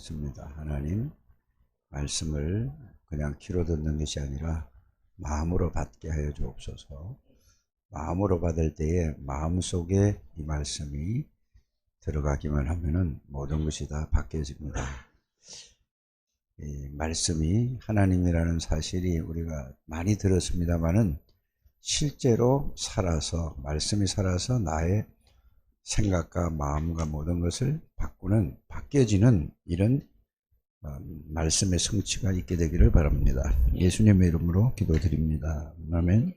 기도했습니다. 하나님, 말씀을 그냥 귀로 듣는 것이 아니라 마음으로 받게 하여 주옵소서. 마음으로 받을 때에 마음속에 이 말씀이 들어가기만 하면은 모든 것이 다 바뀌어집니다. 이 말씀이 하나님이라는 사실이 우리가 많이 들었습니다만은 실제로 살아서, 말씀이 살아서 나의 생각과 마음과 모든 것을 바뀌어지는 이런 말씀의 성취가 있게 되기를 바랍니다. 예수님의 이름으로 기도드립니다. 아멘.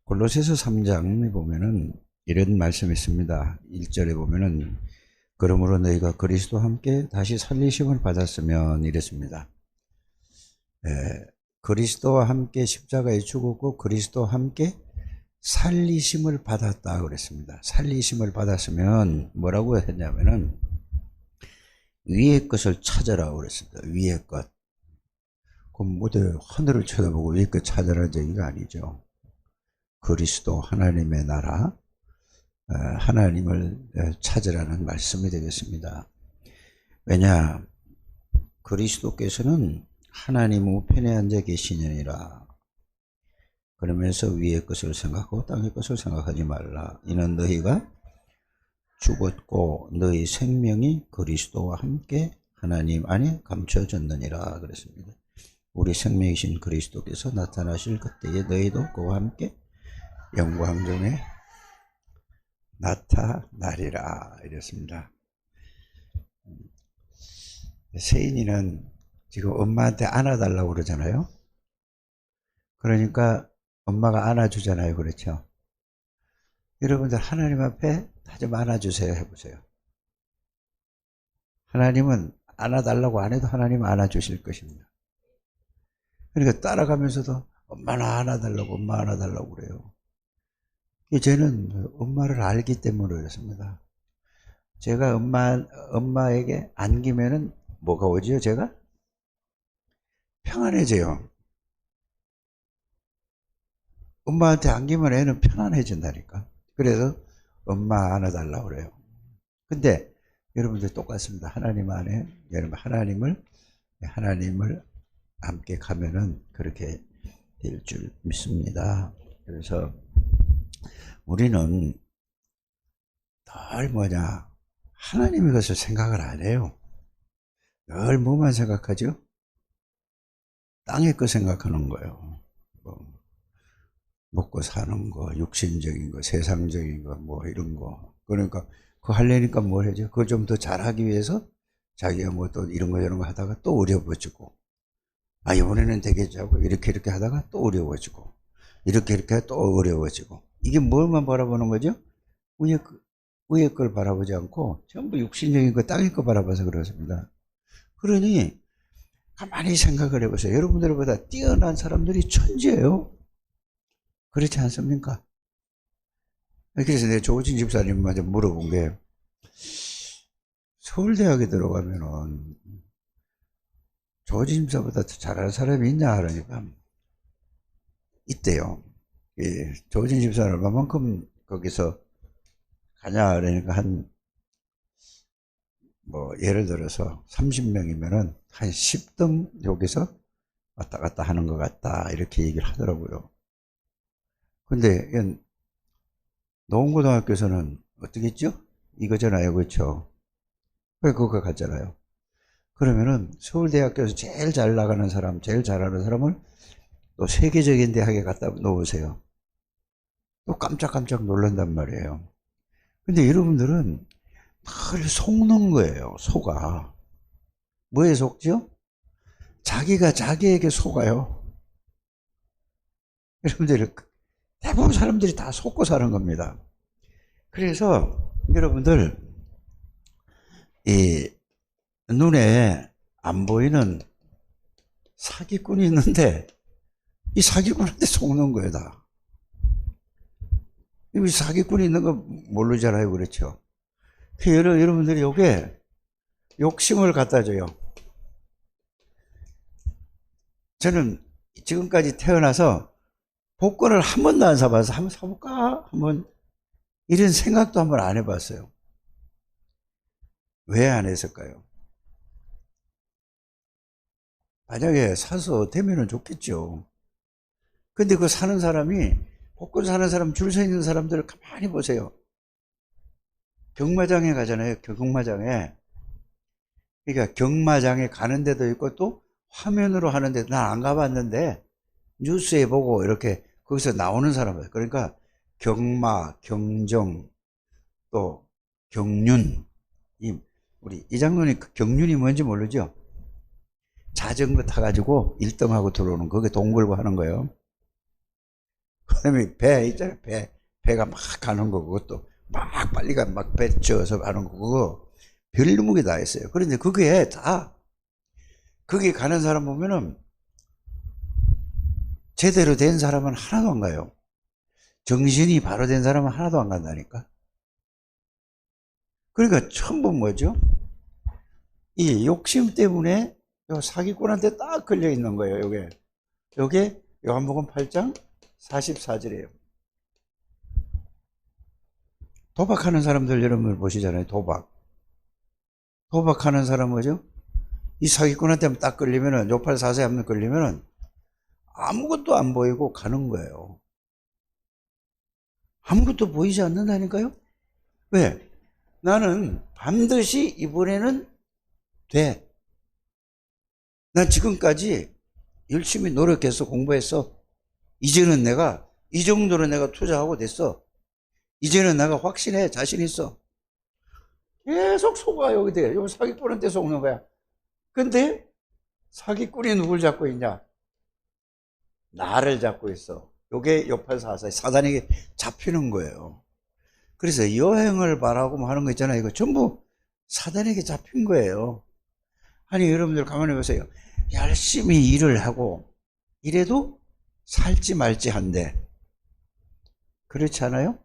골로새서 3장에 보면은 이런 말씀이 있습니다. 1절에 보면은 그러므로 너희가 그리스도와 함께 다시 살리심을 받았으면 이랬습니다. 그리스도와 함께 십자가에 죽었고 그리스도와 함께 살리심을 받았다 그랬습니다. 살리심을 받았으면 뭐라고 했냐면은 위의 것을 찾아라 그랬습니다. 위의 것. 그럼 모두 하늘을 쳐다보고 위의 것 찾아라는 얘기가 아니죠. 그리스도 하나님의 나라, 하나님을 찾으라는 말씀이 되겠습니다. 왜냐, 그리스도께서는 하나님 우편에 앉아 계시느니라. 그러면서 위의 것을 생각하고 땅의 것을 생각하지 말라. 이는 너희가 죽었고 너희 생명이 그리스도와 함께 하나님 안에 감춰졌느니라 그랬습니다. 우리 생명이신 그리스도께서 나타나실 그때에 너희도 그와 함께 영광전에 나타나리라 이랬습니다. 세인이는 지금 엄마한테 안아달라고 그러잖아요. 그러니까 엄마가 안아주잖아요. 그렇죠? 여러분들 하나님 앞에 다 좀 안아주세요. 해보세요. 하나님은 안아달라고 안 해도 하나님은 안아주실 것입니다. 그러니까 따라가면서도 엄마나 안아달라고 엄마 안아달라고 그래요. 저는 엄마를 알기 때문에 그렇습니다. 제가 엄마에게 안기면은 뭐가 오지요? 제가 평안해져요. 엄마한테 안기면 애는 편안해진다니까. 그래서 엄마 안아달라고 그래요. 근데 여러분들 똑같습니다. 하나님 안에 여러분 하나님을 함께 가면은 그렇게 될 줄 믿습니다. 그래서 우리는 늘 하나님의 것을 생각을 안 해요. 늘 뭐만 생각하죠? 땅의 것 생각하는 거예요. 먹고 사는 거, 육신적인 거, 세상적인 거, 뭐 이런 거. 그러니까 그거 하려니까 뭘 하죠? 그거 좀 더 잘하기 위해서 자기가 뭐 또 이런 거 저런 거 하다가 또 어려워지고, 이번에는 되겠지 하고 이렇게 하다가 또 어려워지고, 이렇게 또 어려워지고. 이게 뭘만 바라보는 거죠? 위의 걸 바라보지 않고 전부 육신적인 거, 땅의 거 바라봐서 그렇습니다. 그러니 가만히 생각을 해보세요. 여러분들보다 뛰어난 사람들이 천재예요. 그렇지 않습니까? 그래서 내가 조진 집사님한테 물어본 게, 서울대학에 들어가면은 조진 집사보다 더 잘하는 사람이 있냐 그러니까 있대요. 조진 집사는 얼마만큼 거기서 가냐 그러니까 예를 들어서 30명이면은 한 10등 여기서 왔다 갔다 하는 것 같다 이렇게 얘기를 하더라고요. 근데 노원고등학교에서는 어떻게 했죠? 이거잖아요. 그렇죠? 왜 그거 같잖아요. 그러면은 서울대학교에서 제일 잘 나가는 사람, 제일 잘하는 사람을 또 세계적인 대학에 갖다 놓으세요. 또 깜짝깜짝 놀란단 말이에요. 근데 여러분들은 늘 속는 거예요. 속아. 뭐에 속죠? 자기가 자기에게 속아요. 여러분들 대부분 사람들이 다 속고 사는 겁니다. 그래서 여러분들 이 눈에 안 보이는 사기꾼이 있는데 이 사기꾼한테 속는 거예요. 다. 이 사기꾼이 있는 거 모르잖아요. 그렇죠? 여러분들이 요게 욕심을 갖다 줘요. 저는 지금까지 태어나서 복권을 한 번도 안 사봐서 한번 사볼까? 이런 생각도 한번 안 해봤어요. 왜 안 했을까요? 만약에 사서 되면은 좋겠죠. 근데 그 사는 사람이, 복권 사는 사람, 줄 서 있는 사람들을 가만히 보세요. 경마장에 가잖아요. 경마장에. 그러니까 경마장에 가는 데도 있고 또 화면으로 하는 데도, 난 안 가봤는데 뉴스에 보고 이렇게 거기서 나오는 사람들. 그러니까 경마, 경정, 또 경륜. 우리 이장로님 그 경륜이 뭔지 모르죠? 자전거 타가지고 1등하고 들어오는 그게 돈 걸고 하는 거예요. 그다음에 배 있잖아요. 배가 막 가는 거 그것도 막 빨리 가 막 배 쪄서 가는 거 그거 별무게 다 있어요. 그런데 그게 다 거기 가는 사람 보면은 제대로 된 사람은 하나도 안 가요. 정신이 바로 된 사람은 하나도 안 간다니까. 그러니까 전부 뭐죠? 이 욕심 때문에 요 사기꾼한테 딱 걸려 있는 거예요. 요게 요한복음 8장 44절이에요. 도박하는 사람들 여러분 보시잖아요. 도박하는 사람 뭐죠? 이 사기꾼한테 딱 걸리면은 요팔 4세 한번 걸리면은 아무것도 안 보이고 가는 거예요. 아무것도 보이지 않는다니까요? 왜? 나는 반드시 이번에는 돼. 난 지금까지 열심히 노력해서 공부했어. 이제는 내가 이 정도로 내가 투자하고 됐어. 이제는 내가 확신해. 자신 있어. 계속 속아요. 그때 요 사기꾼한테 속는 거야. 근데 사기꾼이 누굴 잡고 있냐? 나를 잡고 있어. 요게 요팔사사 사단에게 잡히는 거예요. 그래서 여행을 바라고 뭐 하는 거 있잖아요. 이거 전부 사단에게 잡힌 거예요. 아니 여러분들 가만히 보세요. 열심히 일을 하고 이래도 살지 말지 한데 그렇지 않아요?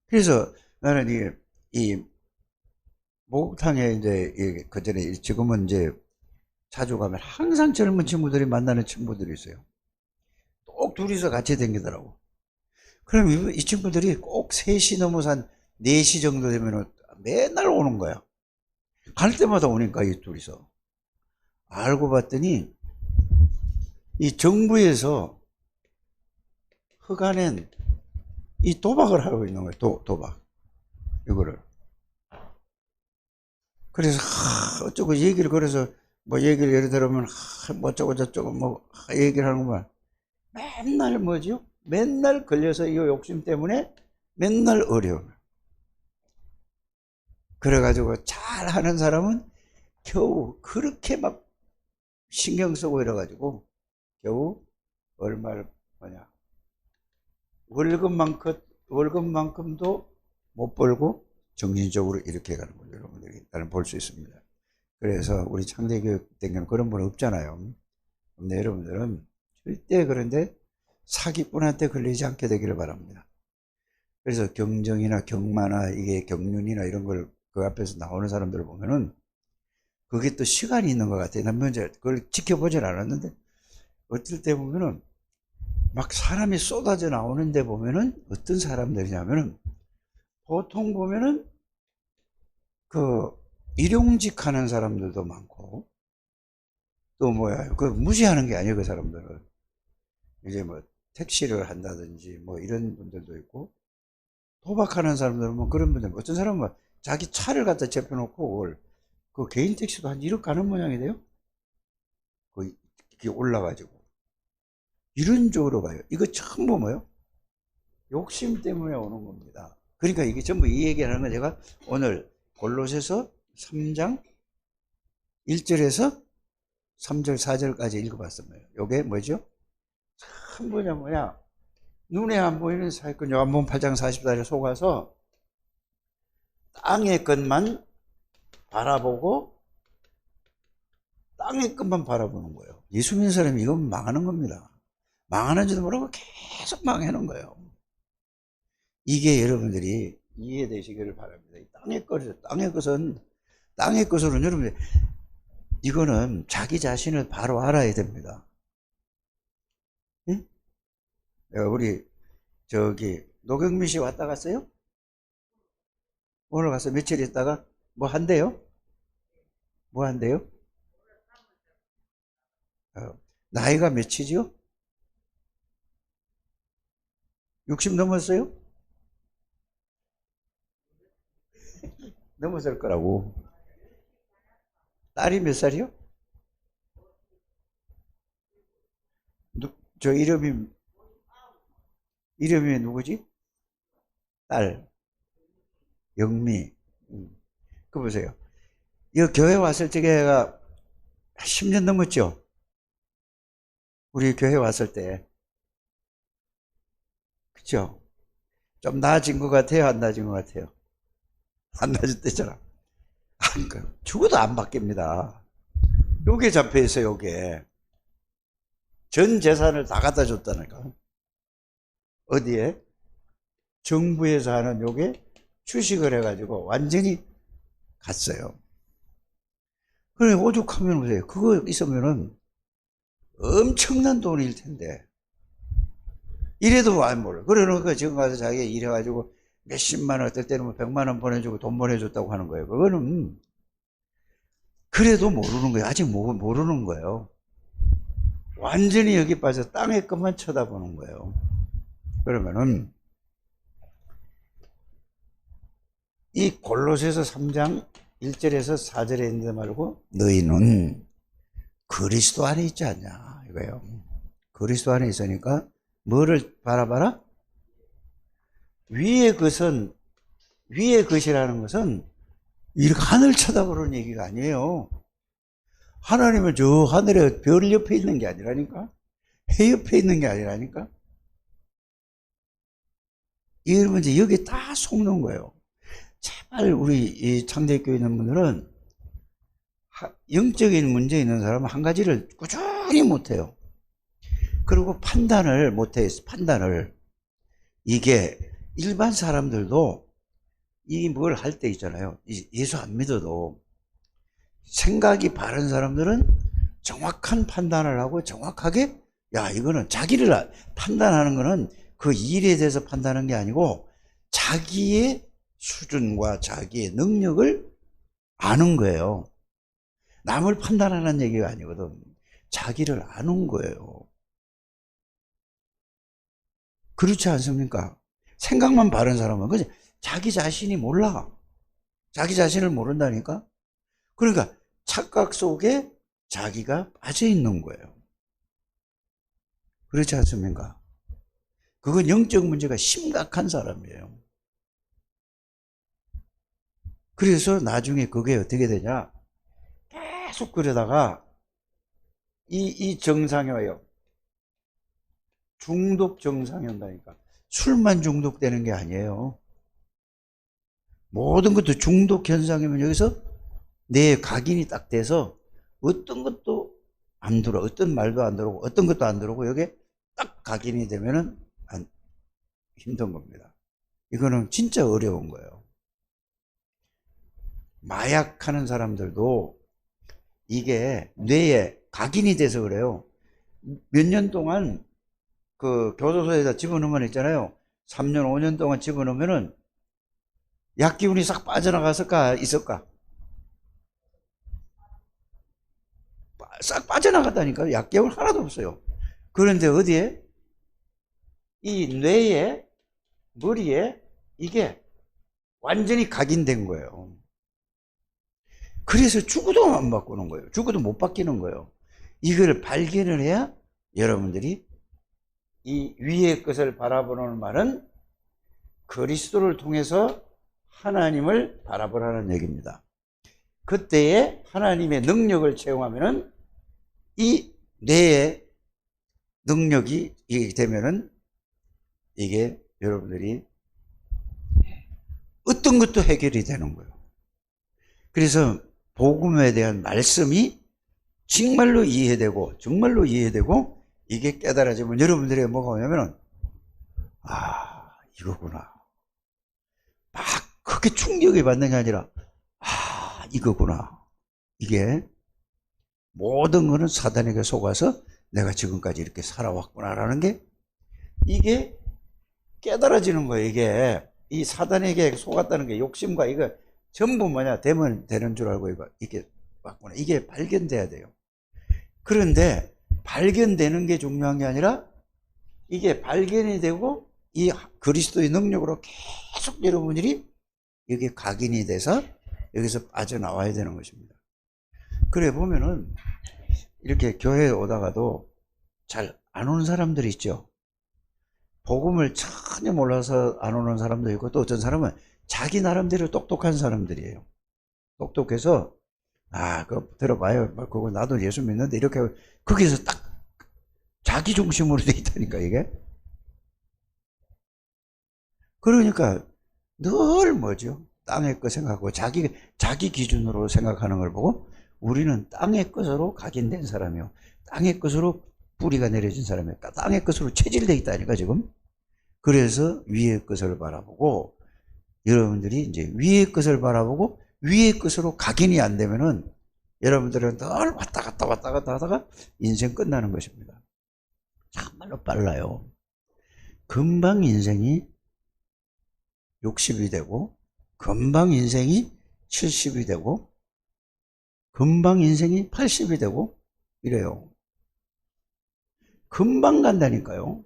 그래서 나는 이 목욕탕에 이제 그전에 지금은 이제 자주 가면 항상 젊은 친구들이 만나는 친구들이 있어요. 꼭 둘이서 같이 다니더라고. 그럼 이 친구들이 꼭 3시 넘어서 한 4시 정도 되면 맨날 오는 거야. 갈 때마다 오니까 이 둘이서. 알고 봤더니 이 정부에서 허가낸 이 도박을 하고 있는 거예요. 도박. 이거를. 그래서 어쩌고 얘기를 그래서 뭐 얘기를 예를 들면 뭐 어쩌고 저쩌고 뭐 얘기를 하는 거야. 맨날 뭐죠? 맨날 걸려서 이 욕심 때문에 맨날 어려워. 그래가지고 잘 하는 사람은 겨우 그렇게 막 신경 쓰고 이래가지고 겨우 얼마를 뭐냐 월급만큼도 못 벌고 정신적으로 이렇게 가는 거죠. 여러분들이 나는 볼 수 있습니다. 그래서 우리 창대교육 때는 그런 분 없잖아요. 근데 여러분들은 절대 그런데 사기꾼한테 걸리지 않게 되기를 바랍니다. 그래서 경정이나 경마나 이게 경륜이나 이런 걸 그 앞에서 나오는 사람들을 보면은 그게 또 시간이 있는 것 같아요. 난 먼저 그걸 지켜보진 않았는데 어떨 때 보면은 막 사람이 쏟아져 나오는데 보면은 어떤 사람들이냐면은 보통 보면은 그 일용직 하는 사람들도 많고 또 뭐야 그 무시하는 게 아니에요. 그 사람들은 이제 뭐 택시를 한다든지 뭐 이런 분들도 있고 도박하는 사람들은 뭐 그런 분들 어떤 사람은 자기 차를 갖다 접혀놓고 그 개인 택시도 한 1억 가는 모양이 돼요. 그 이게 올라가지고 이런 쪽으로 가요. 이거 전부 뭐요? 욕심 때문에 오는 겁니다. 그러니까 이게 전부 이 얘기하는 건 제가 오늘 골로새서 3장 1절에서 3절 4절까지 읽어봤습니다. 이게 뭐죠? 참 뭐냐 눈에 안 보이는 사기꾼 요한복음 8장 44절에 속아서 땅의 것만 바라보고 땅의 것만 바라보는 거예요. 예수 믿는 사람이 이건 망하는 겁니다. 망하는지도 모르고 계속 망하는 거예요. 이게 여러분들이 이해되시기를 바랍니다. 땅의 것으로는 여러분 이거는 자기 자신을 바로 알아야 됩니다. 응? 우리 저기 노경민 씨 왔다 갔어요? 오늘 가서 며칠 있다가 뭐 한대요? 뭐 한대요? 나이가 몇이죠? 60 넘었어요? 넘었을 거라고. 딸이 몇 살이요? 저 이름이 누구지? 딸, 영미. 그 보세요. 이 교회 왔을 적에가 10년 넘었죠? 우리 교회 왔을 때. 그쵸? 좀 나아진 것 같아요? 안 나아진 것 같아요? 안 나아졌대잖아. 그러니까 죽어도 안 바뀝니다. 요게 잡혀 있어요, 요게. 전 재산을 다 갖다 줬다니까. 어디에? 정부에서 하는 요게 주식을 해가지고 완전히 갔어요. 그래, 오죽하면 보세요. 그거 있으면은 엄청난 돈일 텐데. 이래도 안 몰라. 그러니까 지금 가서 자기가 일해가지고 몇십만 원, 어떨 때는 뭐 100만 원 보내주고 돈 보내줬다고 하는 거예요. 그거는 그래도 모르는 거예요. 아직 모르는 거예요. 완전히 여기 빠져 땅의 것만 쳐다보는 거예요. 그러면은 이 골로새서 3장 1절에서 4절에 있는 데 말고 너희는 그리스도 안에 있지 않냐 이거예요. 그리스도 안에 있으니까 뭐를 바라봐라? 위의 것이라는 것은 이렇게 하늘 쳐다보는 얘기가 아니에요. 하나님은 저 하늘에 별 옆에 있는 게 아니라니까. 해 옆에 있는 게 아니라니까. 이러면 이제 여기 다 속는 거예요. 제발 우리 이 창대교회 있는 분들은 영적인 문제 있는 사람은 한 가지를 꾸준히 못해요. 그리고 판단을 못해요. 판단을. 이게 일반 사람들도 이 뭘 할 때 있잖아요. 예수 안 믿어도 생각이 바른 사람들은 정확한 판단을 하고 정확하게 야 이거는 자기를 판단하는 거는 그 일에 대해서 판단하는 게 아니고 자기의 수준과 자기의 능력을 아는 거예요. 남을 판단하는 얘기가 아니거든. 자기를 아는 거예요. 그렇지 않습니까? 생각만 바른 사람은 그냥 자기 자신이 몰라. 자기 자신을 모른다니까? 그러니까 착각 속에 자기가 빠져 있는 거예요. 그렇지 않습니까? 그건 영적 문제가 심각한 사람이에요. 그래서 나중에 그게 어떻게 되냐? 계속 그러다가 이 정상이 와요. 중독 정상이 온다니까. 술만 중독되는 게 아니에요. 모든 것도 중독 현상이면 여기서 내 각인이 딱 돼서 어떤 것도 안 들어, 어떤 말도 안 들어오고 어떤 것도 안 들어오고 여기에 딱 각인이 되면은 힘든 겁니다. 이거는 진짜 어려운 거예요. 마약하는 사람들도 이게 뇌에 각인이 돼서 그래요. 몇 년 동안 그 교도소에다 집어넣으면 있잖아요. 3년, 5년 동안 집어넣으면은 약 기운이 싹 빠져나갔을까, 있을까? 싹 빠져나갔다니까요. 약 기운 하나도 없어요. 그런데 어디에? 이 뇌에, 머리에 이게 완전히 각인된 거예요. 그래서 죽어도 안 바꾸는 거예요. 죽어도 못 바뀌는 거예요. 이걸 발견을 해야 여러분들이 이 위의 것을 바라보는 말은 그리스도를 통해서 하나님을 바라보라는 얘기입니다. 그때에 하나님의 능력을 체험하면은 이 뇌의 능력이 되면은 이게 여러분들이 어떤 것도 해결이 되는 거예요. 그래서 복음에 대한 말씀이 정말로 이해되고 이게 깨달아지면 여러분들의 뭐가 오냐면은 아 이거구나. 막 크게 충격이 받는 게 아니라 아 이거구나. 이게 모든 거는 사단에게 속아서 내가 지금까지 이렇게 살아왔구나라는 게 이게 깨달아지는 거예요. 이게 이 사단에게 속았다는 게 욕심과 이거 전부 뭐냐 되면 되는 줄 알고 이거 이게 왔구나. 이게 발견돼야 돼요. 그런데 발견되는 게 중요한 게 아니라 이게 발견이 되고 이 그리스도의 능력으로 계속 여러분들이 여기 각인이 돼서 여기서 빠져나와야 되는 것입니다. 그래 보면은 이렇게 교회에 오다가도 잘 안 오는 사람들이 있죠. 복음을 전혀 몰라서 안 오는 사람도 있고, 또 어떤 사람은 자기 나름대로 똑똑한 사람들이에요. 똑똑해서 그거 들어봐요. 그거 나도 예수 믿는데 이렇게 거기서 딱 자기 중심으로 돼 있다니까 이게. 그러니까 늘 뭐죠? 땅의 것 생각하고 자기 기준으로 생각하는 걸 보고 우리는 땅의 것으로 각인된 사람이요. 땅의 것으로 뿌리가 내려진 사람이요. 땅의 것으로 체질되어 있다니까 지금. 그래서 위의 것을 바라보고 여러분들이 이제 위의 것을 바라보고 위의 것으로 각인이 안 되면은 여러분들은 늘 왔다 갔다 하다가 인생 끝나는 것입니다. 정말로 빨라요. 금방 인생이 60이 되고 금방 인생이 70이 되고 금방 인생이 80이 되고 이래요. 금방 간다니까요.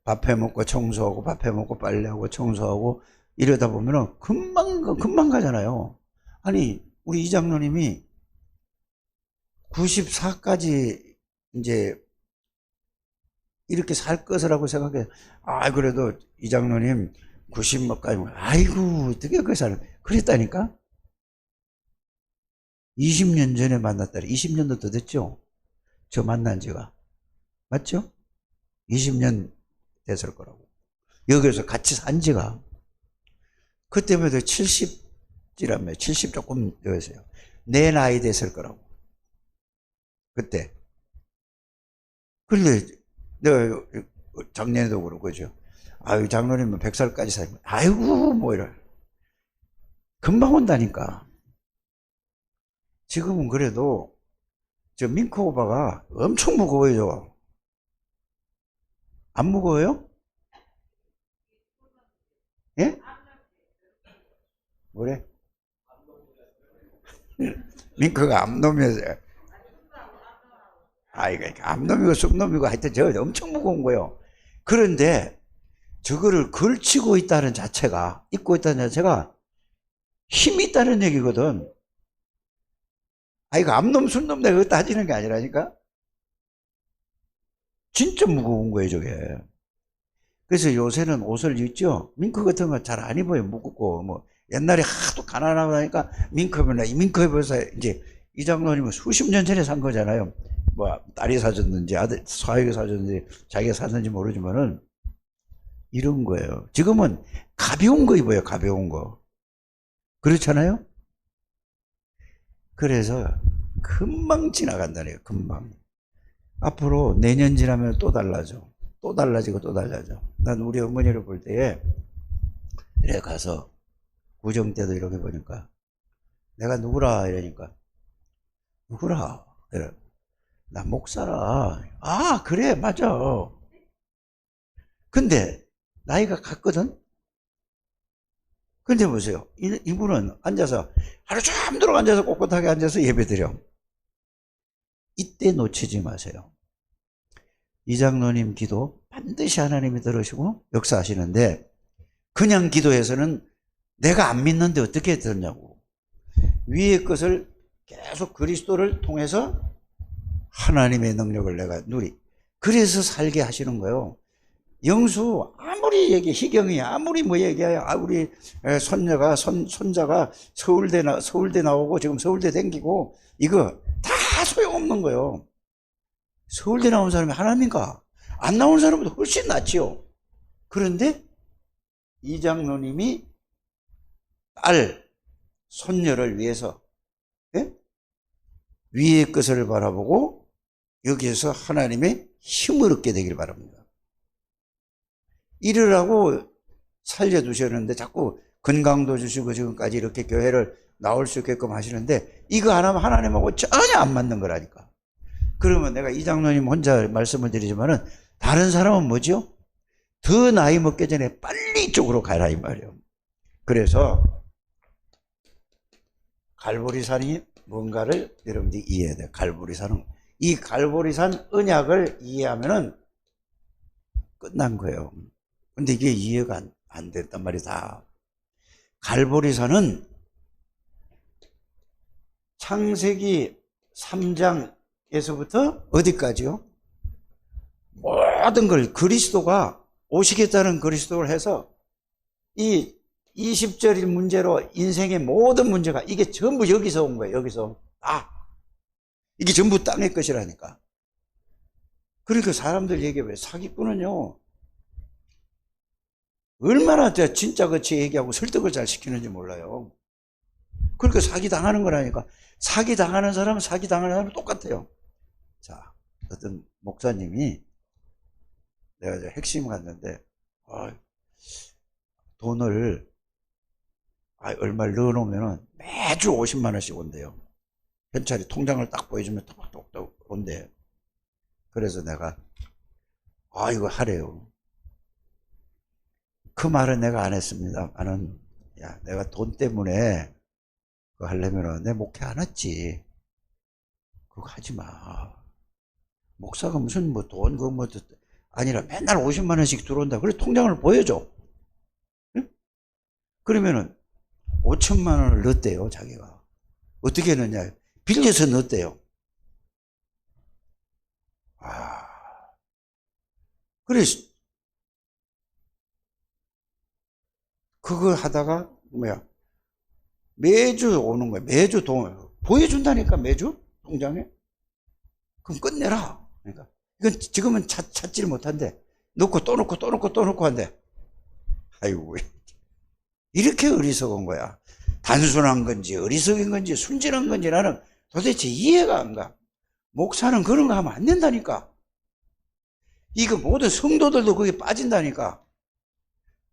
밥 해먹고 청소하고 밥 해먹고 빨래하고 청소하고 이러다 보면은 금방 가잖아요. 아니 우리 이장로님이 94까지 이제 이렇게 살 것이라고 생각해. 그래도 이장로님 90몇까지 아이고 어떻게 그 사람 그랬다니까. 20년 전에 만났다니. 20년도 더 됐죠. 저 만난 지가. 맞죠? 20년 됐을 거라고. 여기서 같이 산 지가. 그때부터 70이라며. 70 조금 되었어요. 내 나이 됐을 거라고. 그때. 그런데 내가 작년에도 그러고 그죠. 장로님은 100살까지 살면 아이고 뭐 이래. 금방 온다니까. 지금은 그래도 저 민크 오빠가 엄청 무거워요. 안 무거워요? 예? 뭐래? 민크가 암놈이었어요. 그러니까 암놈이고 쑥놈이고 하여튼 저 엄청 무거운 거예요. 그런데 저거를 걸치고 있다는 자체가, 입고 있다는 자체가 힘이 있다는 얘기거든. 이거 암놈 순놈 내가 따지는 게 아니라니까. 진짜 무거운 거예요 저게. 그래서 요새는 옷을 입죠. 민크 같은 거 잘 안 입어요. 무겁고. 뭐 옛날에 하도 가난하고 하니까 민크 입어서 이제 이 장로님은 수십 년 전에 산 거잖아요. 뭐 딸이 사줬는지 아들 사위가 사줬는지 자기가 샀는지 모르지만은 이런 거예요. 지금은 가벼운 거 입어요. 가벼운 거. 그렇잖아요. 그래서 금방 지나간다네요. 금방. 앞으로 내년 지나면 또 달라져. 또 달라지고 또 달라져. 난 우리 어머니를 볼 때에 이래 가서 구정 때도 이렇게 보니까 내가 누구라 이러니까 누구라 이래. 나 목사라. 그래 맞아. 근데 나이가 같거든. 근데 보세요. 이분은 앉아서 하루 종일 앉아서 꼿꼿하게 앉아서 예배드려. 이때 놓치지 마세요. 이장로님 기도 반드시 하나님이 들으시고 역사하시는데 그냥 기도해서는 내가 안 믿는데 어떻게 듣냐고. 위의 것을 계속 그리스도를 통해서 하나님의 능력을 내가 그래서 살게 하시는 거예요. 영수 아무리 희경이 아무리 뭐 얘기해요. 우리 손자가 서울대 나오고 지금 서울대 댕기고 이거 다 소용없는 거예요. 서울대 나온 사람이 하나님인가? 안 나온 사람보다 훨씬 낫지요. 그런데 이 장로님이 손녀를 위해서 위의 것을 바라보고 여기에서 하나님의 힘을 얻게 되길 바랍니다. 이러라고 살려두셨는데 자꾸 건강도 주시고 지금까지 이렇게 교회를 나올 수 있게끔 하시는데 이거 안 하면 하나님하고 전혀 안 맞는 거라니까. 그러면 내가 이 장로님 혼자 말씀을 드리지만은 다른 사람은 뭐죠? 더 나이 먹기 전에 빨리 이쪽으로 가라 이 말이에요. 그래서 갈보리산이 뭔가를 여러분들이 이해해야 돼요. 갈보리산은 이 갈보리산 언약을 이해하면은 끝난 거예요. 근데 이게 이해가 안 됐단 말이다. 갈보리산은 창세기 3장에서부터 어디까지요? 모든 걸 그리스도가 오시겠다는 그리스도를 해서 이 20절일 문제로 인생의 모든 문제가 이게 전부 여기서 온 거예요. 여기서. 이게 전부 땅의 것이라니까. 그러니까 사람들 얘기해. 사기꾼은요, 얼마나 진짜 같이 얘기하고 설득을 잘 시키는지 몰라요. 그러니까 사기 당하는 거라니까. 사기 당하는 사람은 사기 당하는 사람은 똑같아요. 자, 어떤 목사님이 내가 이제 핵심 갔는데, 돈을 얼마를 넣어놓으면 매주 50만 원씩 온대요. 현찰이 통장을 딱 보여주면 톡톡톡 온대. 그래서 내가 이거 하래요. 그 말은 내가 안 했습니다. 나는 내가 돈 때문에 그거 하려면 내 목회 안 했지. 그거 하지 마. 목사가 무슨 뭐 돈 그거 뭐 아니라 맨날 50만 원씩 들어온다. 그래 통장을 보여줘. 응? 그러면은 5천만 원을 넣었대요, 자기가. 어떻게 넣냐? 빌려서 넣었대요. 그래, 그거 하다가, 매주 오는 거야. 매주 돈, 보여준다니까, 매주? 통장에? 그럼 끝내라. 그러니까. 이건 지금은 찾지를 못한대. 넣고 또 넣고 또 넣고 또 넣고 한대. 아이고, 이렇게 어리석은 거야. 단순한 건지, 어리석인 건지, 순진한 건지 나는 도대체 이해가 안 가. 목사는 그런 거 하면 안 된다니까. 이거 모든 성도들도 거기에 빠진다니까.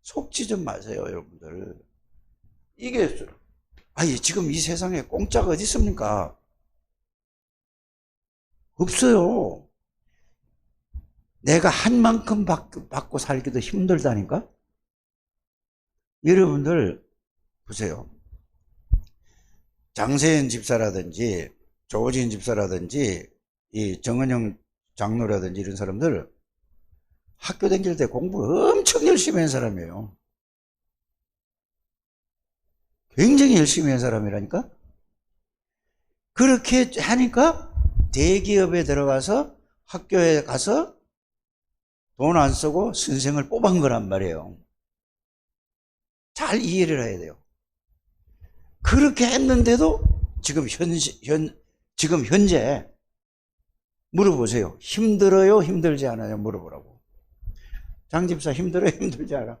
속지 좀 마세요, 여러분들. 이게, 지금 이 세상에 공짜가 어디 있습니까? 없어요. 내가 한 만큼 받고 살기도 힘들다니까? 여러분들, 보세요. 장세현 집사라든지, 조진 집사라든지, 이 정은영 장로라든지 이런 사람들, 학교 다닐 때 공부를 엄청 열심히 한 사람이에요. 굉장히 열심히 한 사람이라니까? 그렇게 하니까 대기업에 들어가서 학교에 가서 돈 안 쓰고 선생을 뽑은 거란 말이에요. 잘 이해를 해야 돼요. 그렇게 했는데도 지금 현재 물어보세요. 힘들어요? 힘들지 않아요? 물어보라고. 장집사 힘들어요? 힘들지 않아?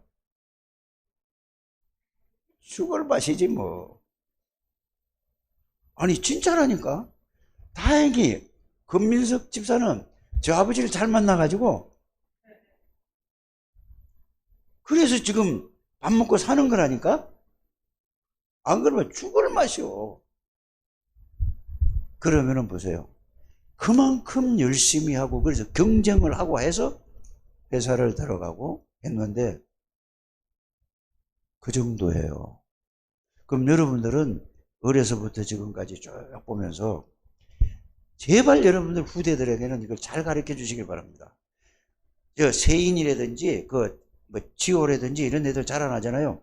죽을 맛이지 뭐. 아니 진짜라니까. 다행히 금민석 집사는 저 아버지를 잘 만나가지고 그래서 지금 밥 먹고 사는 거라니까. 안 그러면 죽을 맛이요. 그러면은 보세요. 그만큼 열심히 하고 그래서 경쟁을 하고 해서 회사를 들어가고 했는데 그 정도예요. 그럼 여러분들은 어려서부터 지금까지 쭉 보면서 제발 여러분들 후대들에게는 이걸 잘 가르쳐 주시길 바랍니다. 세인이라든지 뭐 지호라든지 이런 애들 자라나잖아요.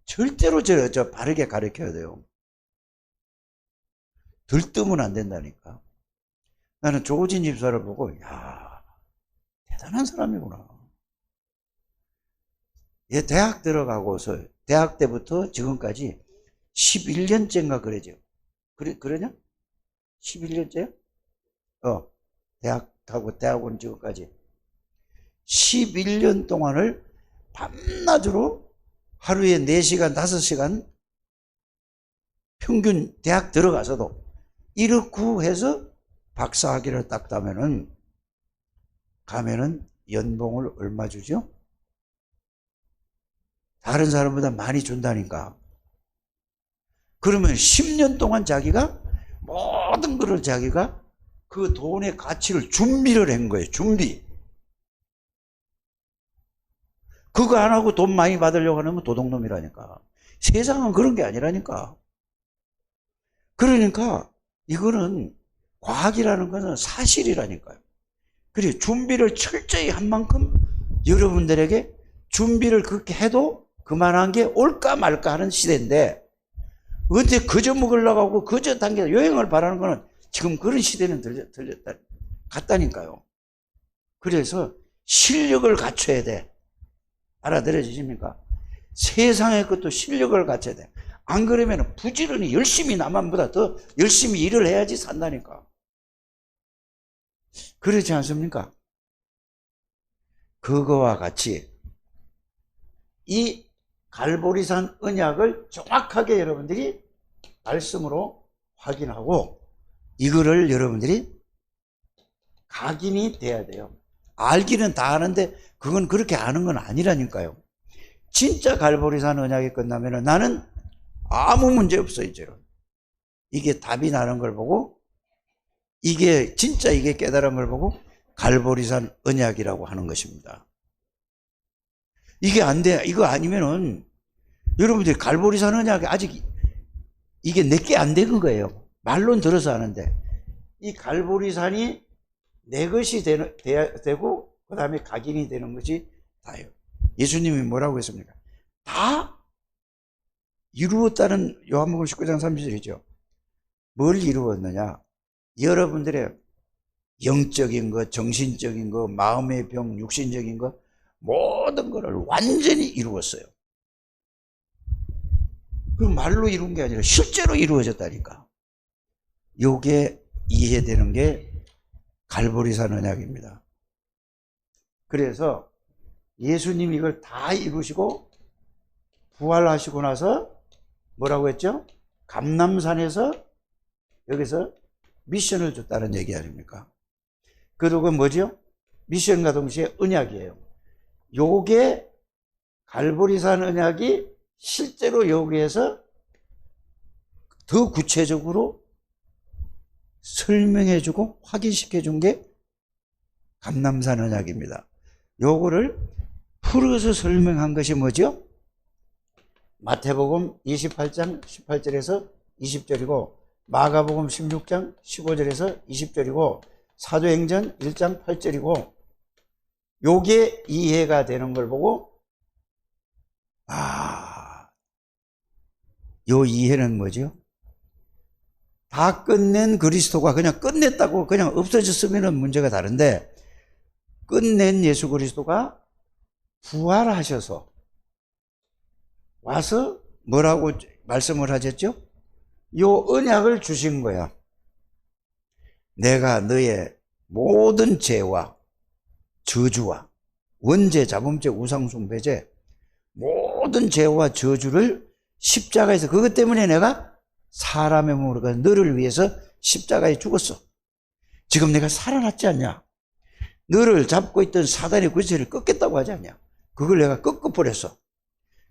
절대로 저 바르게 가르쳐야 돼요. 들뜨면 안 된다니까. 나는 조진 집사를 보고 대단한 사람이구나. 얘 대학 들어가고서 대학 때부터 지금까지 11년째인가 그러죠. 그러냐? 11년째야? 대학 가고 대학원 지금까지 11년 동안을 밤낮으로 하루에 4시간 5시간 평균 대학 들어가서도 이렇게 해서 박사학위를 딱 따면은 가면은 연봉을 얼마 주죠? 다른 사람보다 많이 준다니까. 그러면 10년 동안 자기가 모든 것을 자기가 그 돈의 가치를 준비를 한 거예요. 준비. 그거 안 하고 돈 많이 받으려고 하면 도둑놈이라니까. 세상은 그런 게 아니라니까. 그러니까 이거는 과학이라는 것은 사실이라니까요. 그리고 준비를 철저히 한 만큼 여러분들에게 준비를 그렇게 해도 그만한 게 올까 말까 하는 시대인데, 언제 그저 먹으려고 하고 그저 당겨 여행을 바라는 거는 지금 그런 시대는 갔다니까요. 그래서 실력을 갖춰야 돼. 알아들어지십니까? 세상의 것도 실력을 갖춰야 돼. 안 그러면 부지런히 열심히 남한보다 더 열심히 일을 해야지 산다니까. 그렇지 않습니까? 그거와 같이 이 갈보리산 언약을 정확하게 여러분들이 말씀으로 확인하고 이거를 여러분들이 각인이 돼야 돼요. 알기는 다 아는데 그건 그렇게 아는 건 아니라니까요. 진짜 갈보리산 언약이 끝나면 나는 아무 문제 없어 이제. 이게 답이 나는 걸 보고 이게 진짜 이게 깨달은 걸 보고 갈보리산 언약이라고 하는 것입니다. 이게 안 돼. 이거 아니면은 여러분들이 갈보리산 언약이 아직 이게 내게 안 된 거예요. 말론 들어서 하는데 이 갈보리산이 내 것이 되고 그 다음에 각인이 되는 것이 다예요. 예수님이 뭐라고 했습니까? 다 이루었다는 요한복음 19장 30절이죠. 뭘 이루었느냐? 여러분들의 영적인 것, 정신적인 것, 마음의 병, 육신적인 것 모든 것을 완전히 이루었어요. 그 말로 이룬 게 아니라 실제로 이루어졌다니까. 요게 이해되는 게 갈보리산 언약입니다. 그래서 예수님이 이걸 다 이루시고 부활하시고 나서 뭐라고 했죠? 감람산에서 여기서 미션을 줬다는 얘기 아닙니까? 그리고 뭐죠? 미션과 동시에 언약이에요. 요게 갈보리산 언약이 실제로 여기에서 더 구체적으로 설명해주고 확인시켜준 게 감람산 언약입니다. 요거를 풀어서 설명한 것이 뭐죠? 마태복음 28장 18절에서 20절이고 마가복음 16장 15절에서 20절이고 사도행전 1장 8절이고 요게 이해가 되는 걸 보고 요 이해는 뭐죠? 다 끝낸 그리스도가 그냥 끝냈다고 그냥 없어졌으면 문제가 다른데 끝낸 예수 그리스도가 부활하셔서 와서 뭐라고 말씀을 하셨죠? 요 언약을 주신 거야. 내가 너의 모든 죄와 저주와 원죄, 자범죄, 우상숭배죄 모든 죄와 저주를 십자가에서 그것 때문에 내가 사람의 몸으로 가서 너를 위해서 십자가에 죽었어. 지금 내가 살아났지 않냐? 너를 잡고 있던 사단의 권세를 꺾겠다고 하지 않냐? 그걸 내가 꺾어버렸어.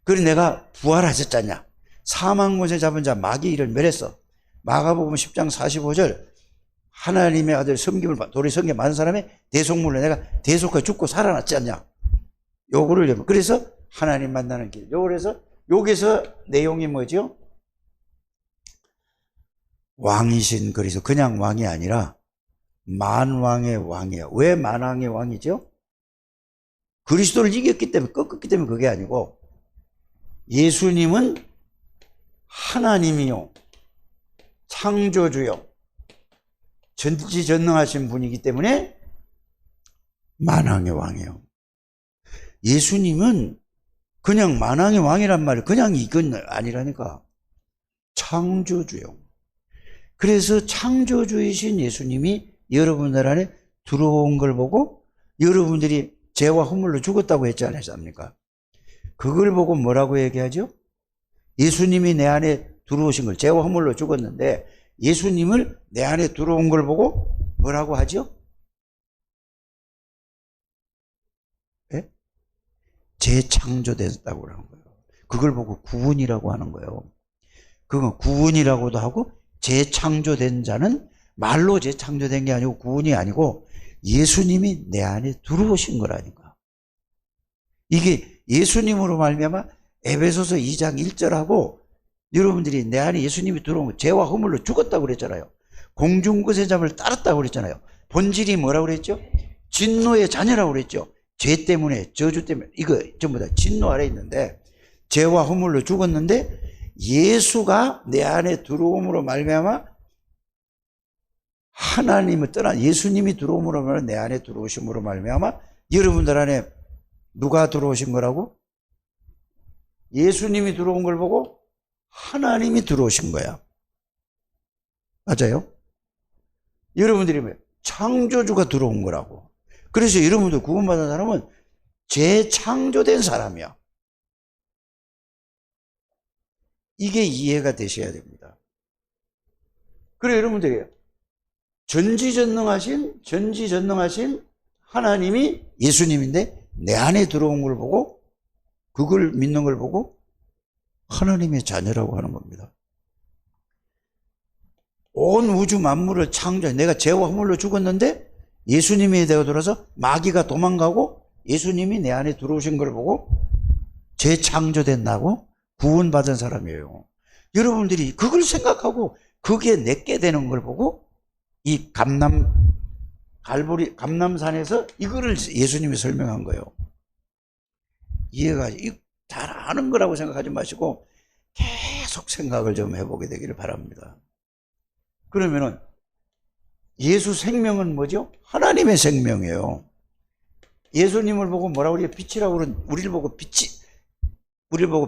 그래 내가 부활하셨잖냐? 사망 권세 잡은 자 마귀를 멸했어. 마가복음 10장 45절 하나님의 아들 섬김을 도리 섬김 많은 사람의 대속물로 내가 대속해 죽고 살아났지 않냐? 요거를 그래서 하나님 만나는 길. 그래서 여기서 내용이 뭐죠? 왕이신 그리스도 그냥 왕이 아니라 만왕의 왕이에요. 왜 만왕의 왕이죠? 그리스도를 이겼기 때문에 꺾었기 때문에 그게 아니고 예수님은 하나님이요 창조주요 전지전능하신 분이기 때문에 만왕의 왕이에요. 예수님은 그냥 만왕의 왕이란 말이 그냥 이건 아니라니까 창조주요. 그래서 창조주이신 예수님이 여러분들 안에 들어온 걸 보고 여러분들이 죄와 허물로 죽었다고 했지 않습니까? 그걸 보고 뭐라고 얘기하죠? 예수님이 내 안에 들어오신 걸 죄와 허물로 죽었는데 예수님을 내 안에 들어온 걸 보고 뭐라고 하죠? 네? 재창조됐다고 하는 거예요. 그걸 보고 구원이라고 하는 거예요. 그건 구원이라고도 하고 재창조된 자는 말로 재창조된 게 아니고 구원이 아니고 예수님이 내 안에 들어오신 거라니까. 이게 예수님으로 말미암아 에베소서 2장 1절하고 여러분들이 내 안에 예수님이 들어오면 죄와 허물로 죽었다고 그랬잖아요. 공중거새 잡을 따랐다고 그랬잖아요. 본질이 뭐라고 그랬죠? 진노의 자녀라고 그랬죠. 죄 때문에, 저주 때문에, 이거 전부 다 진노 아래 있는데, 죄와 허물로 죽었는데 예수가 내 안에 들어옴으로 말미암아 하나님을 떠나 예수님이 들어옴으로 말미암아 내 안에 들어오심으로 말미암아 여러분들 안에 누가 들어오신 거라고? 예수님이 들어온 걸 보고 하나님이 들어오신 거야. 맞아요? 여러분들이 뭐 창조주가 들어온 거라고. 그래서 여러분들 구원받은 사람은 재창조된 사람이야. 이게 이해가 되셔야 됩니다. 그래 여러분들이 전지전능하신 하나님이 예수님인데 내 안에 들어온 걸 보고 그걸 믿는 걸 보고 하나님의 자녀라고 하는 겁니다. 온 우주 만물을 창조해. 내가 죄와 허물로 죽었는데 예수님이 되어 들어서 마귀가 도망가고 예수님이 내 안에 들어오신 걸 보고 재창조됐다고 구원받은 사람이에요. 여러분들이 그걸 생각하고 그게 내게 되는 걸 보고 이 감남산에서 이거를 예수님이 설명한 거예요. 이해가 잘 아는 거라고 생각하지 마시고 계속 생각을 좀 해보게 되기를 바랍니다. 그러면은 예수 생명은 뭐죠? 하나님의 생명이에요. 예수님을 보고 뭐라고 그래요? 빛이라고 그러는, 우리를 보고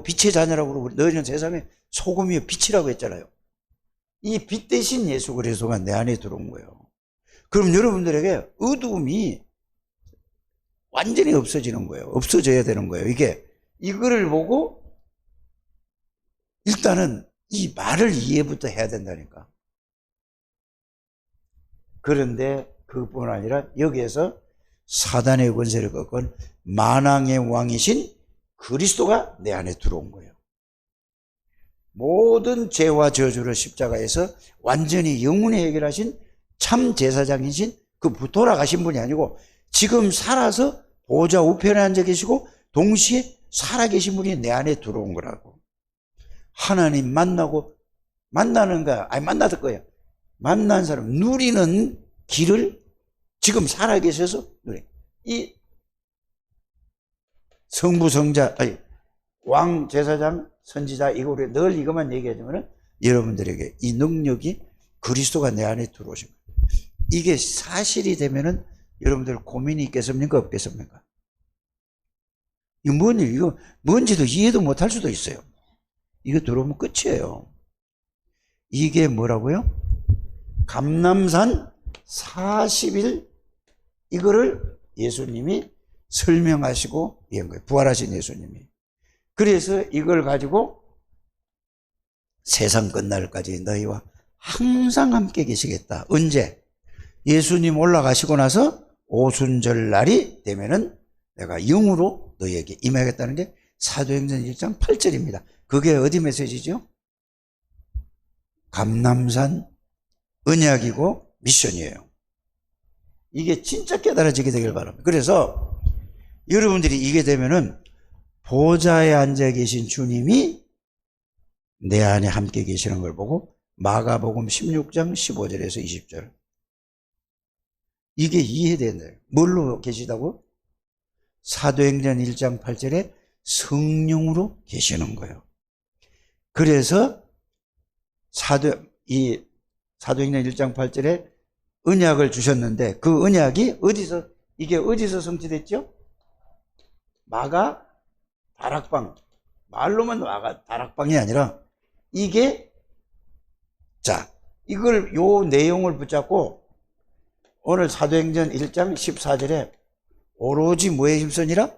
빛의 자녀라고 그러고 너희는 세상에 소금이요 빛이라고 했잖아요. 이 빛 대신 예수 그리스도가 내 안에 들어온 거예요. 그럼 여러분들에게 어두움이 완전히 없어지는 거예요. 없어져야 되는 거예요. 이거를 보고 일단은 이 말을 이해부터 해야 된다니까. 그런데 그뿐 아니라 여기에서 사단의 권세를 꺾은 만왕의 왕이신 그리스도가 내 안에 들어온 거예요. 모든 죄와 저주를 십자가에서 완전히 영원히 해결하신 참 제사장이신 그 돌아가신 분이 아니고 지금 살아서 보좌 우편에 앉아 계시고 동시에 살아계신 분이 내 안에 들어온 거라고. 하나님 만나는 거야. 아니 만났을 거야. 만난 사람 누리는 길을 지금 살아계셔서 누리. 이 성부 성자 왕 제사장 선지자 이거를 늘 이것만 얘기하자면 여러분들에게 이 능력이 그리스도가 내 안에 들어오신 거예요. 이게 사실이 되면은 여러분들 고민이 있겠습니까? 없겠습니까? 이거 뭔지도 이해도 못할 수도 있어요. 이거 들어오면 끝이에요. 이게 뭐라고요? 감남산 40일 이거를 예수님이 설명하시고 이한 거예요. 부활하신 예수님이. 그래서 이걸 가지고 세상 끝날까지 너희와 항상 함께 계시겠다. 언제? 예수님 올라가시고 나서 오순절 날이 되면은 내가 영으로 너희에게 임하겠다는 게 사도행전 1장 8절입니다. 그게 어디 메시지죠? 감남산 언약이고 미션이에요. 이게 진짜 깨달아지게 되길 바랍니다. 그래서 여러분들이 이게 되면은 보좌에 앉아 계신 주님이 내 안에 함께 계시는 걸 보고 마가복음 16장 15절에서 20절 이게 이해된다. 뭘로 계시다고? 사도행전 1장 8절에 성령으로 계시는 거예요. 그래서 사도행전 1장 8절에 언약을 주셨는데 그 언약이 이게 어디서 성취됐죠? 마가 다락방. 말로만 마가 다락방이 아니라 이게 요 내용을 붙잡고 오늘 사도행전 1장 14절에 오로지 뭐에 힘쓰니라?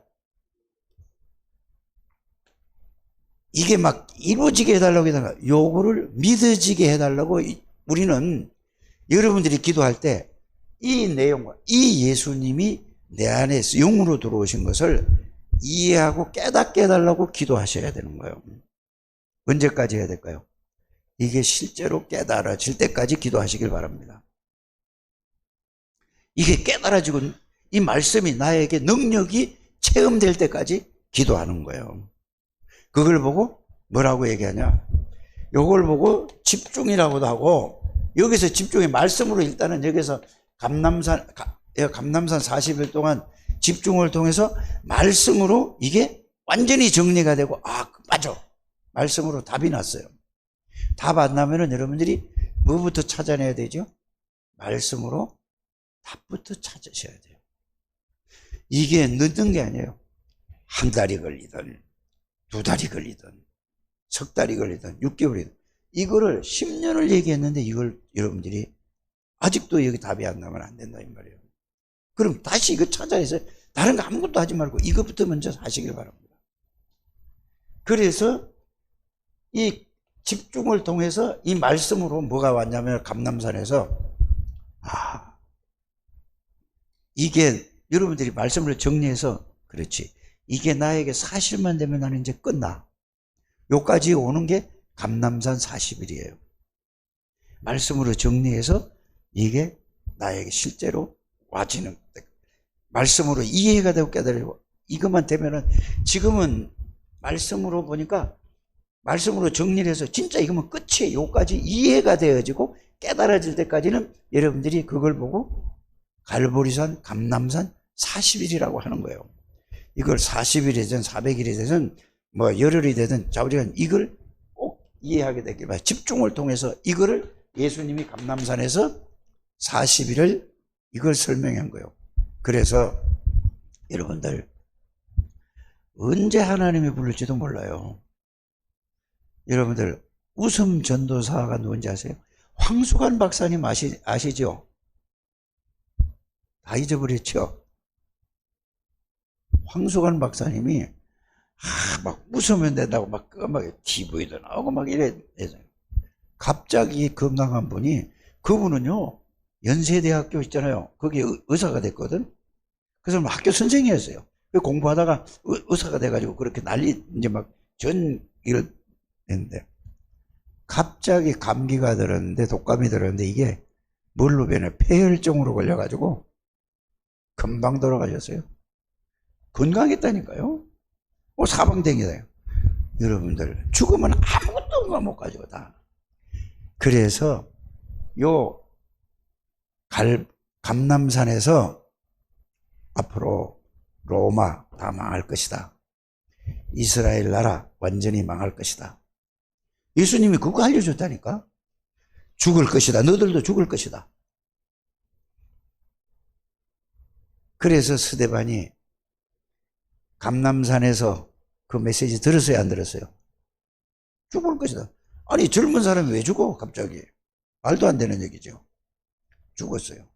이게 막 이루어지게 해달라고 해달라. 요거를 믿어지게 해달라고 우리는 여러분들이 기도할 때 이 내용과 이 예수님이 내 안에 영으로 들어오신 것을 이해하고 깨닫게 해달라고 기도하셔야 되는 거예요. 언제까지 해야 될까요? 이게 실제로 깨달아질 때까지 기도하시길 바랍니다. 이게 깨달아지고 이 말씀이 나에게 능력이 체험될 때까지 기도하는 거예요. 그걸 보고 뭐라고 얘기하냐? 요걸 보고 집중이라고도 하고 여기서 집중해. 말씀으로 일단은 여기서 감남산 40일 동안 집중을 통해서 말씀으로 이게 완전히 정리가 되고, 맞아. 말씀으로 답이 났어요. 답 안 나면은 여러분들이 뭐부터 찾아내야 되죠? 말씀으로 답부터 찾으셔야 돼요. 이게 늦는 게 아니에요. 한 달이 걸리든, 두 달이 걸리든, 석 달이 걸리든, 6개월이든. 이거를 10년을 얘기했는데 이걸 여러분들이 아직도 여기 답이 안 나면 안 된다 이 말이에요. 그럼 다시 이거 찾아내서 다른 거 아무것도 하지 말고 이것부터 먼저 하시길 바랍니다. 그래서 이 집중을 통해서 이 말씀으로 뭐가 왔냐면 감남산에서 이게 여러분들이 말씀을 정리해서 그렇지. 이게 나에게 사실만 되면 나는 이제 끝나. 요까지 오는 게 감남산 40일이에요. 말씀으로 정리해서 이게 나에게 실제로 와지는, 말씀으로 이해가 되고 깨달으고, 이것만 되면은, 지금은 말씀으로 보니까 말씀으로 정리를 해서 진짜 이거면 끝이에요. 요까지 이해가 되어지고 깨달아질 때까지는 여러분들이 그걸 보고 갈보리산 감남산 40일이라고 하는 거예요. 이걸 40일이 되든 400일이 되든 뭐 열흘이 되든 우리가 이걸 꼭 이해하게 되길 바랍니다. 집중을 통해서 이거를 예수님이 감남산에서 40일을 이걸 설명한 거예요. 그래서 여러분들 언제 하나님이 부를지도 몰라요. 여러분들 웃음 전도사가 누군지 아세요? 황수관 박사님 아시죠? 다 잊어버렸죠? 황수관 박사님이 막 웃으면 된다고 막 TV도 나오고 막 이래. 갑자기 건강한 분이, 그분은요 연세대학교 있잖아요. 거기에 의사가 됐거든. 그래서 학교 선생이었어요. 공부하다가 의사가 돼가지고 그렇게 난리 이제 막 전 일을 했는데 갑자기 감기가 들었는데, 독감이 들었는데 이게 뭘로 변해? 폐혈증으로 걸려가지고 금방 돌아가셨어요. 건강했다니까요. 사방댕이다. 여러분들 죽으면 아무것도 못 가지고 다. 그래서 요 감남산에서 앞으로 로마 다 망할 것이다. 이스라엘 나라 완전히 망할 것이다. 예수님이 그거 알려줬다니까. 죽을 것이다. 너들도 죽을 것이다. 그래서 스데반이 감남산에서 그 메시지 들었어요, 안 들었어요? 죽을 것이다. 아니 젊은 사람이 왜 죽어 갑자기? 말도 안 되는 얘기죠. 죽었어요.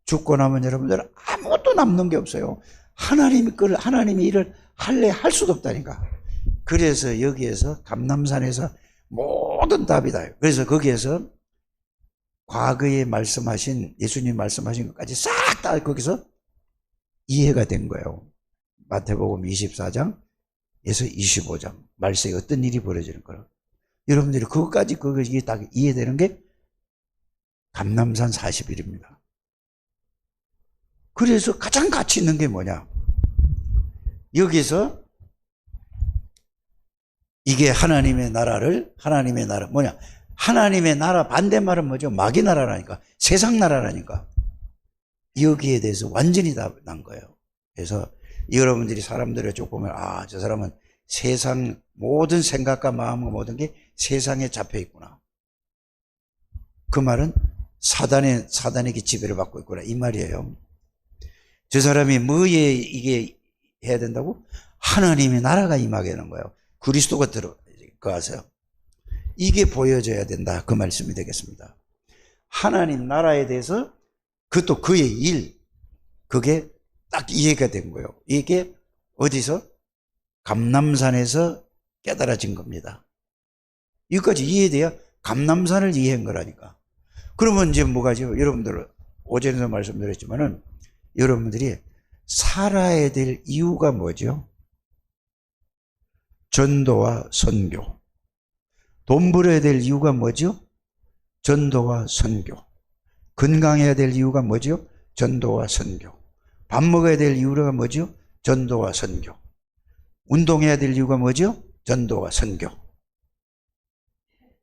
죽고 나면 여러분들 아무것도 남는 게 없어요. 하나님이 일을 할 수도 없다니까. 그래서 여기에서 감남산에서 모든 답이다. 그래서 거기에서 과거에 말씀하신, 예수님 말씀하신 것까지 싹 다 거기서 이해가 된 거예요. 마태복음 24장에서 25장 말세에 어떤 일이 벌어지는 거라. 여러분들이 그것까지 이게 딱 이해되는 게 감남산 40일입니다. 그래서 가장 가치 있는 게 뭐냐? 여기서 이게 하나님의 나라 뭐냐? 하나님의 나라 반대말은 뭐죠? 마귀 나라라니까. 세상 나라라니까. 여기에 대해서 완전히 난 거예요. 그래서 여러분들이 사람들을 쭉 보면 저 사람은 세상 모든 생각과 마음과 모든 게 세상에 잡혀 있구나. 그 말은 사단에게 지배를 받고 있구나 이 말이에요. 저 사람이 뭐에 이게 해야 된다고? 하나님의 나라가 임하게 되는 거예요. 그리스도가 들어가세요. 이게 보여져야 된다 그 말씀이 되겠습니다. 하나님 나라에 대해서 그것도 그의 일, 그게 딱 이해가 된 거예요. 이게 어디서? 감남산에서 깨달아진 겁니다. 여기까지 이해돼야 감남산을 이해한 거라니까. 그러면 이제 뭐가죠? 여러분들 오전에도 말씀드렸지만은 여러분들이 살아야 될 이유가 뭐죠? 전도와 선교. 돈 벌어야 될 이유가 뭐죠? 전도와 선교. 건강해야 될 이유가 뭐죠? 전도와 선교. 밥 먹어야 될 이유가 뭐죠? 전도와 선교. 운동해야 될 이유가 뭐죠? 전도와 선교.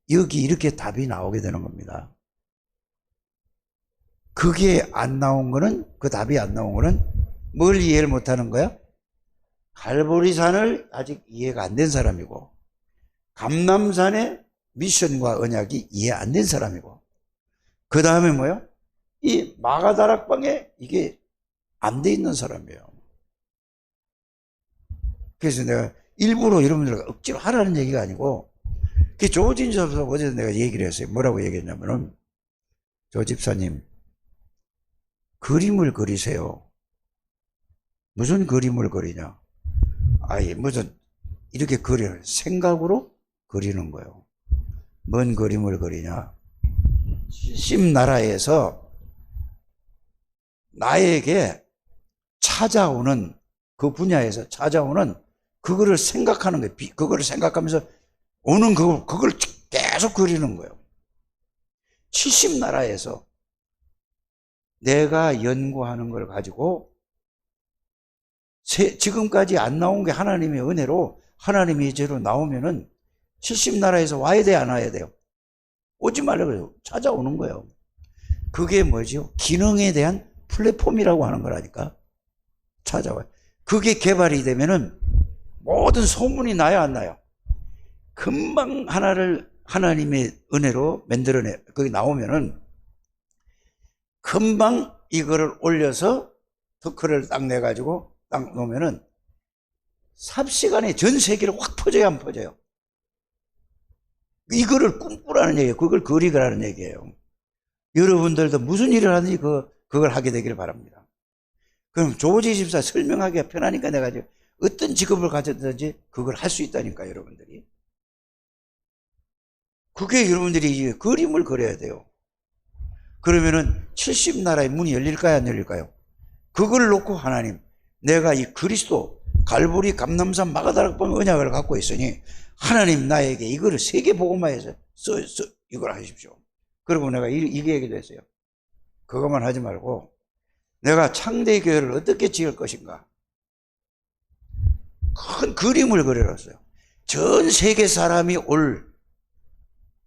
여기 이렇게 답이 나오게 되는 겁니다. 그게 안 나온 거는, 그 답이 안 나온 거는 뭘 이해를 못 하는 거야? 갈보리산을 아직 이해가 안 된 사람이고, 감남산의 미션과 언약이 이해 안 된 사람이고, 그 다음에 뭐요? 이 마가다락방에 이게 안 돼 있는 사람이에요. 그래서 내가 일부러 여러분들 억지로 하라는 얘기가 아니고, 그 조진 집사 어제 내가 얘기를 했어요. 뭐라고 얘기했냐면은, 조 집사님, 그림을 그리세요. 무슨 그림을 그리냐? 아예 무슨 이렇게 그려요. 생각으로 그리는 거예요. 뭔 그림을 그리냐? 심나라에서 나에게 찾아오는, 그 분야에서 찾아오는 그거를 생각하는 거예요. 그거를 생각하면서 오는 그걸 계속 그리는 거예요. 70나라에서 내가 연구하는 걸 가지고 지금까지 안 나온 게 하나님의 은혜로, 하나님의 죄로 나오면은 70나라에서 와야 돼, 안 와야 돼요? 오지 말라고요. 찾아오는 거예요. 그게 뭐죠? 기능에 대한 플랫폼이라고 하는 거라니까. 찾아와요. 그게 개발이 되면은 모든 소문이 나요, 안 나요? 금방 하나를 하나님의 은혜로 만들어내, 거기 나오면은 금방 이거를 올려서 특허를 딱 내가지고 딱 놓으면은 삽시간에 전 세계로 확 퍼져야 안 퍼져요? 이거를 꿈꾸라는 얘기예요. 그걸 그리라는 얘기예요. 여러분들도 무슨 일을 하든지 그걸 하게 되기를 바랍니다. 그럼 조지 집사 설명하기가 편하니까 내가 어떤 직업을 가졌든지 그걸 할 수 있다니까, 여러분들이. 그게 여러분들이 그림을 그려야 돼요. 그러면은 70나라의 문이 열릴까요, 안 열릴까요? 그걸 놓고 하나님, 내가 이 그리스도 갈보리 감남산 마가다락방 언약을 갖고 있으니 하나님 나에게 이거를 세계복음화해서 이걸 하십시오. 그리고 내가 이게 얘기도 했어요. 그것만 하지 말고 내가 창대교회를 어떻게 지을 것인가, 큰 그림을 그려놨어요. 전 세계 사람이 올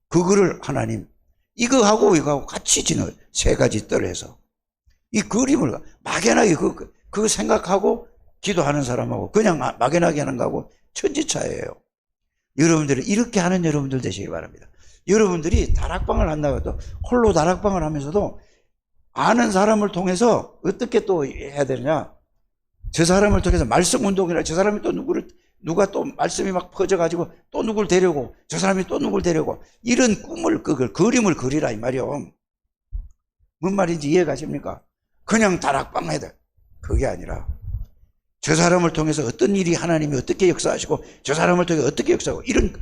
그거를 하나님, 이거하고 이거하고 같이 지는 세 가지 뜰 해서 이 그림을 막연하게 그거 생각하고 기도하는 사람하고 그냥 막연하게 하는 거하고 천지차이예요. 여러분들은 이렇게 하는 여러분들 되시기 바랍니다. 여러분들이 다락방을 한다고 홀로 다락방을 하면서도 아는 사람을 통해서 어떻게 또 해야 되느냐, 저 사람을 통해서 말씀 운동이라, 저 사람이 또 누가 또 말씀이 막 퍼져가지고 또 누굴 데려오고, 저 사람이 또 누굴 데려오고, 이런 꿈을, 그림을 그리라 이 말이요. 뭔 말인지 이해가십니까? 그냥 다락방 해야 돼. 그게 아니라 저 사람을 통해서 어떤 일이 하나님이 어떻게 역사하시고, 저 사람을 통해 어떻게 역사하고, 이런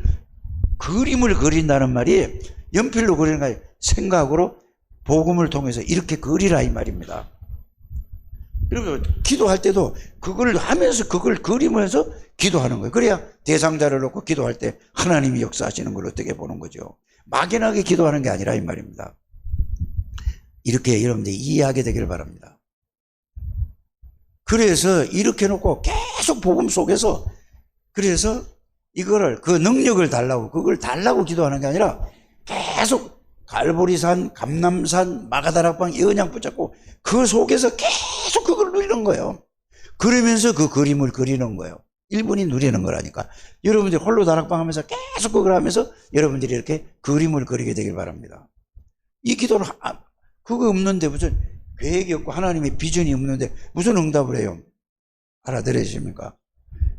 그림을 그린다는 말이 연필로 그리는 게 아니라 생각으로 복음을 통해서 이렇게 그리라 이 말입니다. 그러면 기도할 때도 그걸 하면서 그걸 그리면서 기도하는 거예요. 그래야 대상자를 놓고 기도할 때 하나님이 역사하시는 걸 어떻게 보는 거죠. 막연하게 기도하는 게 아니라 이 말입니다. 이렇게 여러분들이 이해하게 되기를 바랍니다. 그래서 이렇게 놓고 계속 복음 속에서, 그래서 이거를, 그 능력을 달라고, 그걸 달라고 기도하는 게 아니라 계속 갈보리산, 감남산, 마가다락방 이 언약 붙잡고 그 속에서 계속 그걸 누리는 거예요. 그러면서 그 그림을 그리는 거예요. 1분이 누리는 거라니까. 여러분들이 홀로 다락방 하면서 계속 그걸 하면서 여러분들이 이렇게 그림을 그리게 되길 바랍니다. 이 기도는 그거 없는데, 무슨 계획이 없고 하나님의 비전이 없는데 무슨 응답을 해요? 알아들으십니까?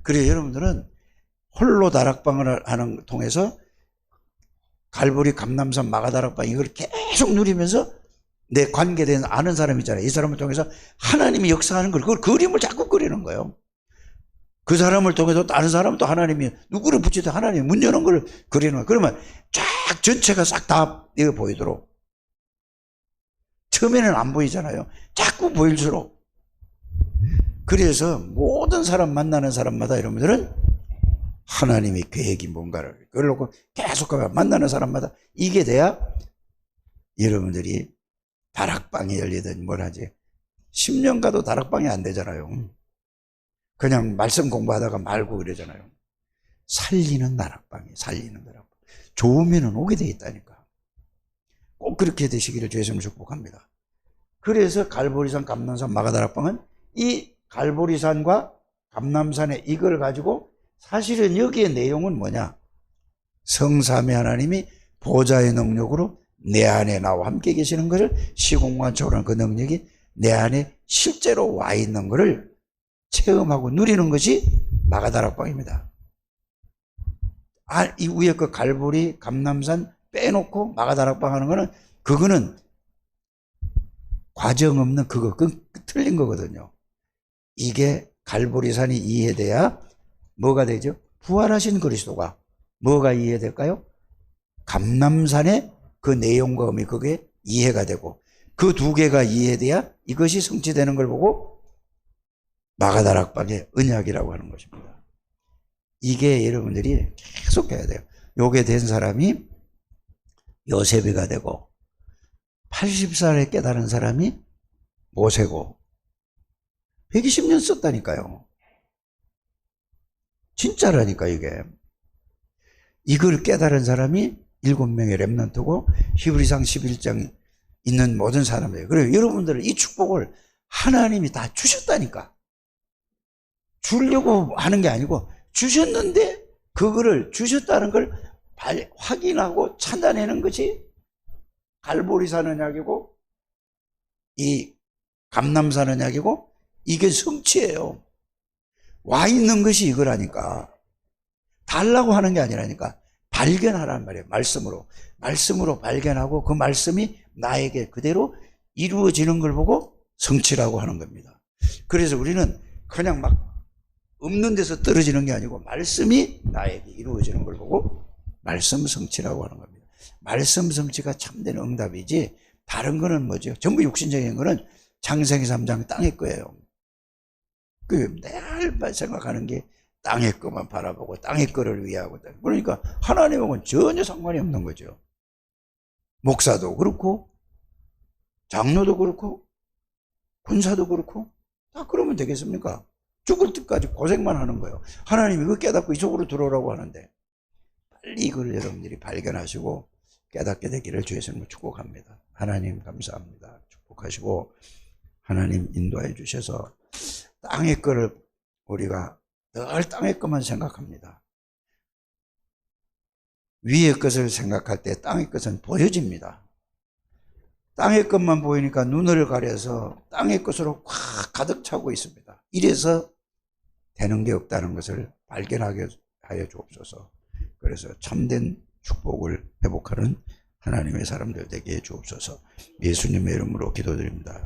그래, 여러분들은 홀로 다락방을 하는 통해서 갈보리 감남산 마가다락방 이걸 계속 누리면서 내 관계된 아는 사람 있잖아요. 이 사람을 통해서 하나님이 역사하는 걸, 그걸 그림을 자꾸 그리는 거예요. 그 사람을 통해서 다른 사람은 또 하나님이, 누구를 붙이든 하나님이 문 여는 걸 그리는 거예요. 그러면 쫙 전체가 싹 다 이거 보이도록. 처음에는 안 보이잖아요. 자꾸 보일수록. 그래서 모든 사람, 만나는 사람마다 여러분들은 하나님의 계획이 뭔가를, 그걸 놓고 계속 만나는 사람마다 이게 돼야 여러분들이 다락방이 열리든 뭘 하지. 10년 가도 다락방이 안 되잖아요. 그냥 말씀 공부하다가 말고 그러잖아요. 살리는 다락방이, 살리는 다락방. 좋으면은 오게 돼 있다니까. 꼭 그렇게 되시기를 주의 이름으로 축복합니다. 그래서 갈보리산, 감남산, 마가다락방은 이 갈보리산과 감남산의 이걸 가지고 사실은 여기에 내용은 뭐냐? 성삼위 하나님이 보좌의 능력으로 내 안에 나와 함께 계시는 것을, 시공간 초월한 그 능력이 내 안에 실제로 와 있는 것을 체험하고 누리는 것이 마가다락방입니다. 이 위에 그 갈보리, 감남산 빼놓고 마가다락방 하는 거는, 그거는 과정 없는 그건 틀린 거거든요. 이게 갈보리산이 이해돼야 뭐가 되죠? 부활하신 그리스도가 뭐가 이해될까요? 감남산의 그 내용과 의미, 그게 이해가 되고, 그 두 개가 이해돼야 이것이 성취되는 걸 보고 마가다락방의 언약이라고 하는 것입니다. 이게 여러분들이 계속 해야 돼요. 요게 된 사람이 요셉이가 되고, 80살에 깨달은 사람이 모세고, 120년 썼다니까요. 진짜라니까 이게. 이걸 깨달은 사람이 7명의 렘넌트고 히브리상 11장 있는 모든 사람들이에요. 그래요. 여러분들은 이 축복을 하나님이 다 주셨다니까. 주려고 하는 게 아니고 주셨는데, 그거를 주셨다는 걸 확인하고 찾아내는 것이 갈보리산 언약이고 이 감남산 언약이고, 이게 성취예요. 와 있는 것이 이거라니까. 달라고 하는 게 아니라니까. 발견하란 말이에요. 말씀으로 발견하고 그 말씀이 나에게 그대로 이루어지는 걸 보고 성취라고 하는 겁니다. 그래서 우리는 그냥 막 없는 데서 떨어지는 게 아니고 말씀이 나에게 이루어지는 걸 보고 말씀 성취라고 하는 겁니다. 말씀 성취가 참된 응답이지, 다른 거는 뭐죠? 전부 육신적인 거는 창세기 3장 땅의 거예요. 늘 생각하는 게 땅의 것만 바라보고 땅의 거를 위하고, 그러니까 하나님하고는 전혀 상관이 없는 거죠. 목사도 그렇고 장로도 그렇고 군사도 그렇고 다 그러면 되겠습니까? 죽을 때까지 고생만 하는 거예요. 하나님이 그거 깨닫고 이쪽으로 들어오라고 하는데, 빨리 이걸 여러분들이 발견하시고 깨닫게 되기를 주의 이름으로 축복합니다. 하나님 감사합니다. 축복하시고 하나님 인도해 주셔서 땅의 거를, 우리가 늘 땅의 것만 생각합니다. 위의 것을 생각할 때 땅의 것은 보여집니다. 땅의 것만 보이니까 눈을 가려서 땅의 것으로 확 가득 차고 있습니다. 이래서 되는 게 없다는 것을 발견하게 하여 주옵소서. 그래서 참된 축복을 회복하는 하나님의 사람들 되게 해 주옵소서. 예수님의 이름으로 기도드립니다.